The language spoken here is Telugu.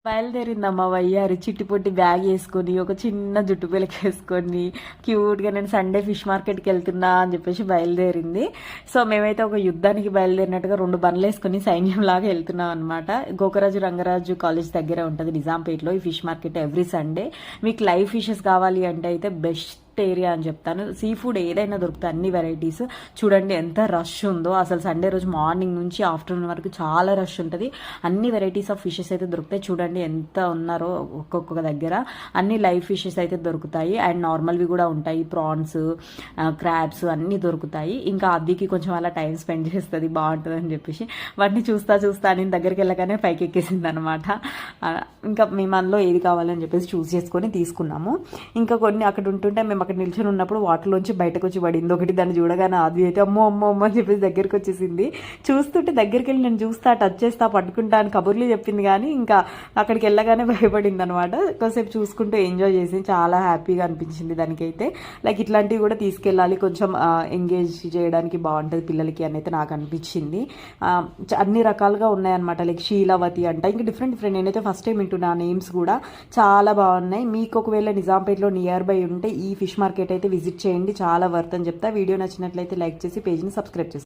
బయలుదేరిందమ్మ వయ్యారి చిట్టిపొట్టి బ్యాగ్ వేసుకొని ఒక చిన్న జుట్టు పిలక వేసుకొని క్యూట్గా నేను సండే ఫిష్ మార్కెట్కి వెళ్తున్నా అని చెప్పేసి బయలుదేరింది. సో మేమైతే ఒక యుద్ధానికి బయలుదేరినట్టుగా 2 బండ్లు వేసుకొని సైన్యం లాగా వెళ్తున్నాం అనమాట. గోకరాజు రంగరాజు కాలేజ్ దగ్గర ఉంటుంది నిజాంపేటలో ఈ ఫిష్ మార్కెట్ ఎవ్రీ సండే. మీకు లైవ్ ఫిషెస్ కావాలి అంటే అయితే బెస్ట్ ఏరియా అని చెప్తాను. సీ ఫుడ్ ఏదైనా దొరుకుతాయి, అన్ని వెరైటీస్. చూడండి ఎంత రష్ ఉందో అసలు. సండే రోజు మార్నింగ్ నుంచి ఆఫ్టర్నూన్ వరకు చాలా రష్ ఉంటుంది. అన్ని వెరైటీస్ ఆఫ్ ఫిషెస్ అయితే దొరుకుతాయి. చూడండి ఎంత ఉన్నారో ఒక్కొక్క దగ్గర. అన్ని లైవ్ ఫిషెస్ అయితే దొరుకుతాయి అండ్ నార్మల్వి కూడా ఉంటాయి. ప్రాన్స్, క్రాబ్స్ అన్నీ దొరుకుతాయి. ఇంకా అదికి కొంచెం అలా టైం స్పెండ్ చేస్తుంది, బాగుంటుంది అని చెప్పేసి వాటిని చూస్తా నేను దగ్గరికి వెళ్ళగానే పైకి ఎక్కేసింది అనమాట. ఇంకా మేము అందులో ఏది కావాలని చెప్పేసి చూస్ చేసుకొని తీసుకున్నాము. ఇంకా కొన్ని అక్కడ ఉంటుంటే మేము అక్కడ నిల్చొని ఉన్నప్పుడు వాటర్లోంచి బయటకు వచ్చి పడింది ఒకటి. దాన్ని చూడగానే అది అయితే అమ్మో అమ్మో అమ్మ అని చెప్పేసి దగ్గరికి వచ్చేసింది. చూస్తుంటే దగ్గరికి వెళ్ళి నేను చూస్తా, టచ్ చేస్తా, పట్టుకుంటా అని కబుర్లు చెప్పింది. కానీ ఇంకా అక్కడికి వెళ్ళగానే భయపడింది అనమాట. కాసేపు చూసుకుంటూ ఎంజాయ్ చేసి చాలా హ్యాపీగా అనిపించింది దానికైతే. లైక్ ఇట్లాంటివి కూడా తీసుకెళ్ళాలి, కొంచెం ఎంగేజ్ చేయడానికి బాగుంటుంది పిల్లలకి అని అయితే నాకు అనిపించింది. అన్ని రకాలుగా ఉన్నాయన్నమాట. లైక్ శీలావతి అంట, ఇంకా డిఫరెంట్ నేనైతే ఫస్ట్ టైం వింటున్నా నేమ్స్ కూడా. చాలా బాగున్నాయి. మీకు ఒకవేళ నిజాంపేటలో నియర్ బై ఉంటే ఈ ఫిష్ మార్కెట్ అయితే విజిట్ చేయండి, చాలా వర్త్ అని చెప్తా. వీడియో నచ్చినట్లయితే లైక్ చేసి పేజ్ని సబ్స్క్రైబ్ చేసి